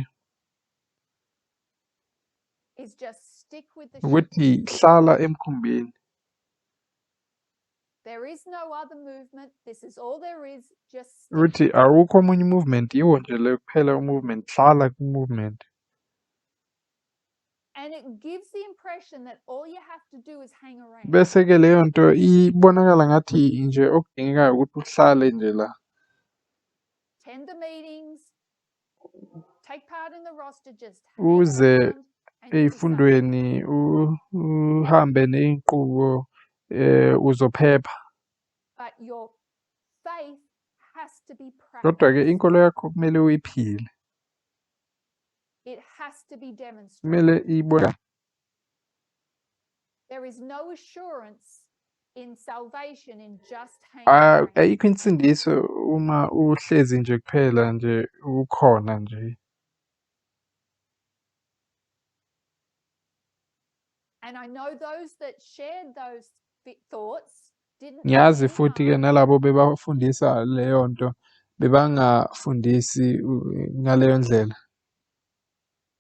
is just stick with the ukuthi ship. hlala emkhumbini. There is no other movement. This is all there is. Just stick. Ukuthi awukho omunye movement, yiwo nje le kuphela movement, hlala ku-movement. And it gives the impression that all you have to do is hang around. Bese ke leyo nto ibonakala ngathi nje okudingekayo ukuthi uhlale nje la. Attend the meetings, take part in the roster, just Uze hang around and you'll be safe. ey'fundweni uhambe ney'nqubo uzophepha. But your faith has to be Kodwa ke practiced. inkolo yakho kumele uyiphile. It has to be demonstrated. Kumele ibona. There is no assurance in salvation in just hanging around. Ayikho insindiso uma uhlezi nje kuphela nje ukhona nje. And I know those that shared those thoughts didn't Ngiyazi mean any futhi ke harm, nalabo bebafundisa leyo nto bebangafundisi ngaleyo ndlela.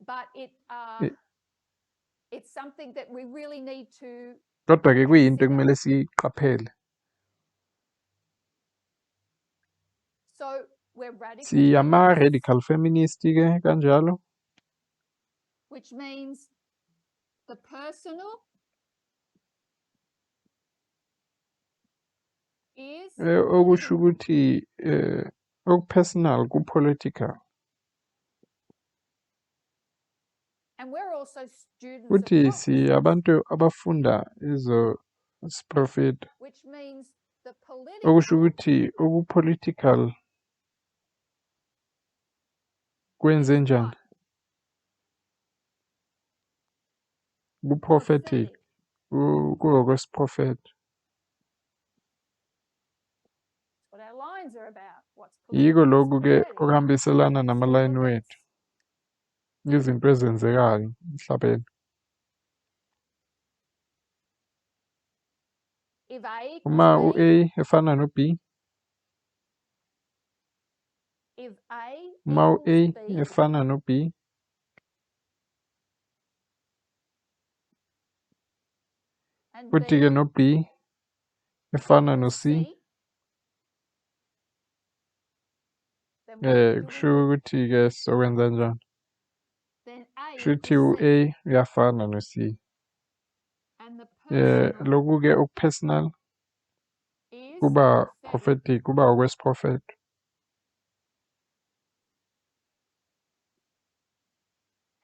but it's something that we really need to Kodwa ke kuyinto consider. ekumele siyiqaphele. So we're radical Siyama feminists, radical feminist ke kanjalo. which means the personal is Okusho political. ukuthi okupersonal ku-political. And we're also students Futhi of prophecy, abantu abafunda prophet. which means the Okusho political ukuthi oku-political kwenze is njani? what? Ku-prophetic, kuwokwesiprophet. What our lines are about. What's Yiko political is lokhu ke prophetic. okuhambiselana Historical nama-line events. wethu. Izinto ezenzekayo emhlabeni. If A Uma equals B, u-A efana no-B, if A uma equals u-A B, efana no-B, and futhi ke B no-B efana equals no-C, C, then what do we kusho do? ukuthi ke sizokwenza njani? Then A Kushuthi equals C, u-A uyafana no-C. and the personal Lokhu ke okupersonal is kuba prophetic. prophetic, kuba okwesiprophet.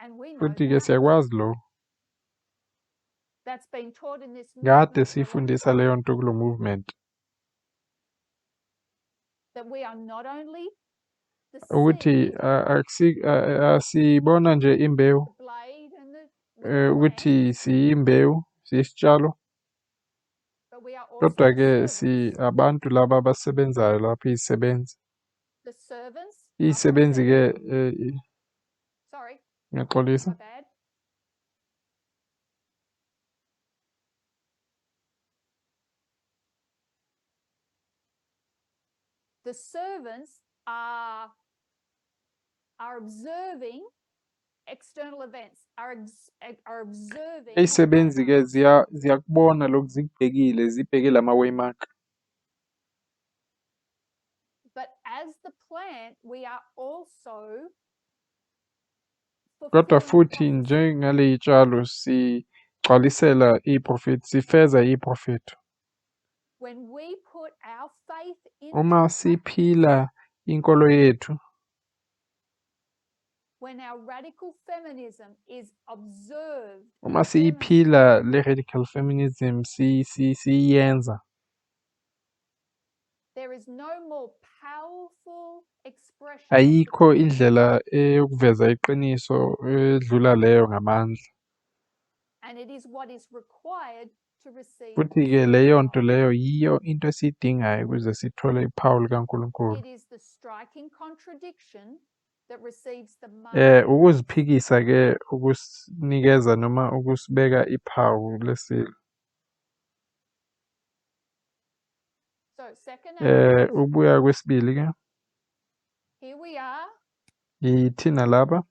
And we know Futhi ke that. siyakwazi lo. That's been taught in this Kade movement for a long sifundisa time. leyo nto kulo movement. That we are not only the Ukuthi seed, asibona nje imbewu the blade and the little ukuthi plant, siyimbewu, siyisitshalo, but we are also kodwa the ke servants. abantu laba abasebenzayo lapho, izisebenzi. The servants are Izisebenzi ke prophetic. Sorry, ngiyaxolisa. my bad. The servants are observing external events are observing Ey'sebenzi-ke waymarks. ziyakubona lokhu zikubhekile zibheke lama-waymark. But as the plant, we are also Kodwa fulfilling futhi prophecy. njengale y'tshalo sigcwalisela iy'profethi, sifeza iy'profethi. When we put our faith Uma into siphila practice, inkolo yethu, when our radical feminism is observed uma and siyiphila demonstrated, le-radical feminism siyenza, there is no more powerful expression of the ayikho truth. indlela eyokuveza iqiniso edlula leyo ngamandla. And it is what is required to receive Futhi-ke the leyo power. nto leyo yiyo into esiyidingayo ukuze sithole iphawu likaNkulunkulu. It is the striking contradiction that receives the mark. Ukuziphikisa-ke ukusinikeza noma ukusibeka iphawu lesilo. So, second Advent, Ukubuya kwesibili-ke, here we are, yithina laba,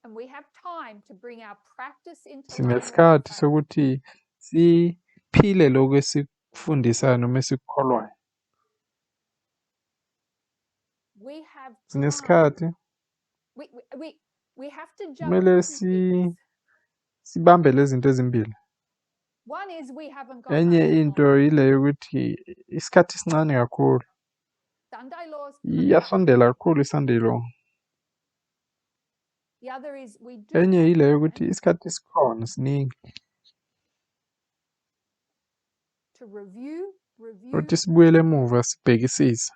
and we have time to bring our practice into line with our sinesikhathi faith. sokuthi siphile lokhu esikufundisayo noma esikukholwayo. We have time. Sinesikhathi, We have to juggle kumele two things. sibambe lezi zinto ezimbili. One is we haven't got Enye much into time. ile yokuthi isikhathi sincane kakhulu, Sunday laws coming up. iyasondela kakhulu iSunday law. The other is we do Enye have ile time yokuthi isikhathi sikhona siningi to review, ukuthi sibuyele emuva sibhekisise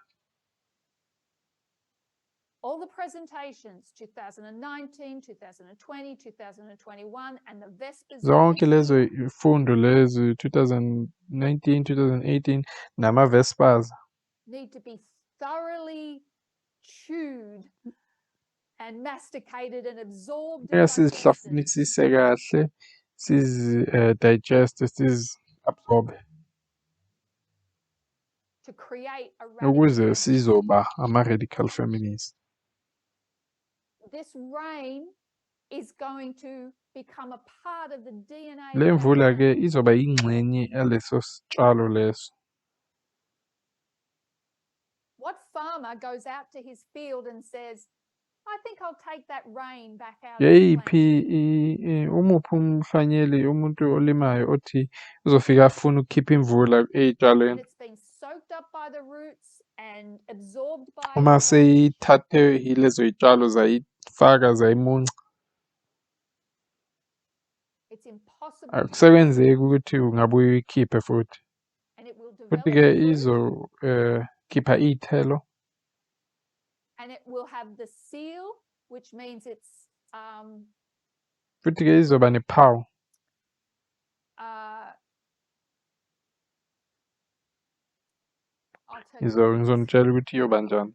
all the presentations, 2019, 2020, 2021, and the Vespers of zonke this lezo year ifundo lezo 2019, 2018 nama-Vespers need to be thoroughly chewed and masticated and absorbed and digested sizihlafunisise kahle, sizi-digeste, sizi-absorbe to create a radical ukuze feminist. sizoba ama-radical feminist. This rain is going to become a part of the DNA Le of that mvula-ke plant. izoba yingxenye yaleso sitshalo leso. What farmer goes out to his field and says, I think I'll take that rain back out of the Yeyiphi plant. umuphi umhlanyeli, umuntu olimayo othi uzofika afuna ukukhipha imvula And ey'tshalweni it's been soaked up by the roots and absorbed by uma the foliage. seyithathe yilezo y'tshalo zayifaka zayimunca, It's impossible to akusekwenzeki ukuthi ungabuye uyikhiphe futhi. and it will develop Futhi-ke fruit izokhipha iy'thelo and it will have the seal, which means it's futhi-ke izoba nephawu. I'll tell you what it is. Ngizonitshela ukuthi iyoba njani.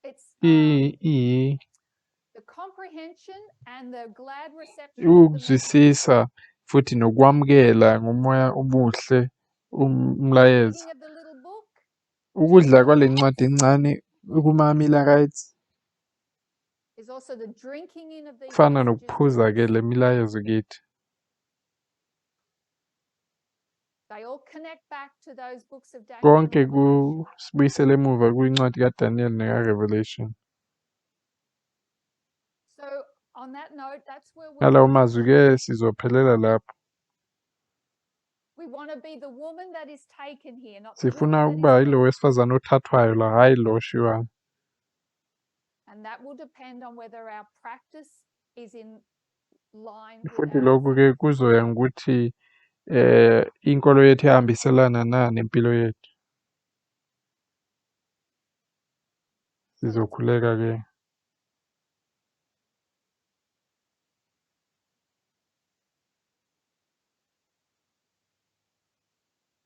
It's The comprehension and the glad reception of the message. ukuzwisisa futhi nokwamukela ngomoya omuhle umlayezo. Eating of the little book, Ukudla kwale ncwadi encane kuma-Millerites is also the drinking in of these kufana messages to nokuphuza-ke us. le milayezo kithi. They all connect back to those books of Daniel and Konke Revelation. kusibuyisela emuva kwincwadi kaDaniel neka-Revelation. So on that note, that's where we'll Ngalawo finish. mazwi-ke sizophelela lapho. We want to be the woman that is taken here, not the Sifuna woman ukuba that is yilo left. wesifazane othathwayo la, hhayi lo oshiwayo. And that will depend on whether our practice is in line with Futhi our lokhu-ke faith. kuzoya ngokuthi inkolo yethu iyahambiselana na nempilo yethu. Sizokhuleka-ke.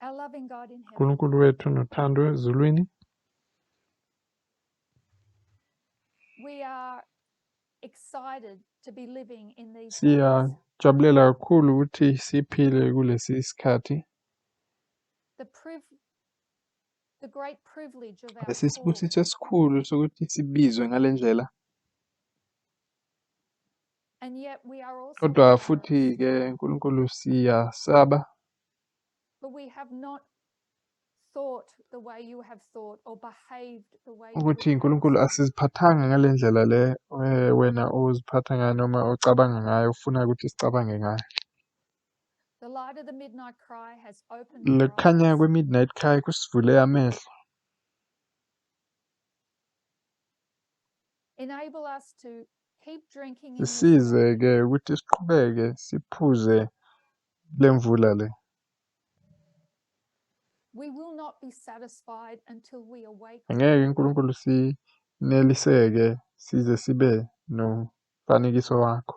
Our loving God in heaven, uNkulunkulu wethu nothando ezulwini, we are excited to be living in these days. Siyajabulela kakhulu ukuthi siphile kulesi sikhathi. The great privilege of our Lesi calling. sibusiso esikhulu sokuthi sibizwe ngale ndlela. And yet we are also Kodwa futhi-ke uNkulunkulu siyasaba. But we have not thought the way you have thought or behaved the way you Ukuthi uNkulunkulu asiziphathanga ngale ndlela le wena uziphatha ngayo noma ocabanga ngayo ufuna ukuthi sicabange ngayo. The light of the midnight cry has opened Le our khanya eyes. kwe-midnight cry kusivule amehlo. Enable us to keep drinking in this Sisize-ke ukuthi siqhubeke siphuze le mvula le. We will not be satisfied until we awake. Angeke uNkulunkulu sineliseke size sibe nomfanekiso wakho.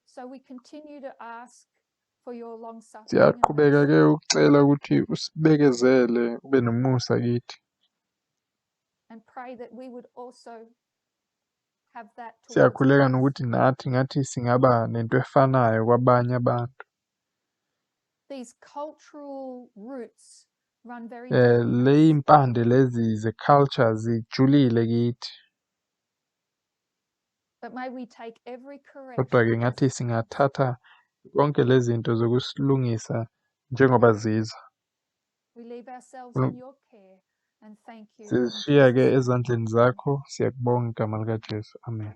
So we continue to ask for your long suffering. Siyaqhubeka-ke ukucela ukuthi usibekezele ube nomusa kithi. And pray that we would also have that towards Siyakhuleka others. nokuthi nathi ngathi singaba nento efanayo kwabanye abantu. These cultural roots run very deep in us. Le impande lezi ze-culture zijulile kithi. But may we take every Kodwa-ke correction ngathi singathatha konke lezi zinto zokusilungisa njengoba ziza. we leave ourselves in your care and thank you. Sishiya-ke ezandleni zakho, siyakubonga igama likaJesu. Amen.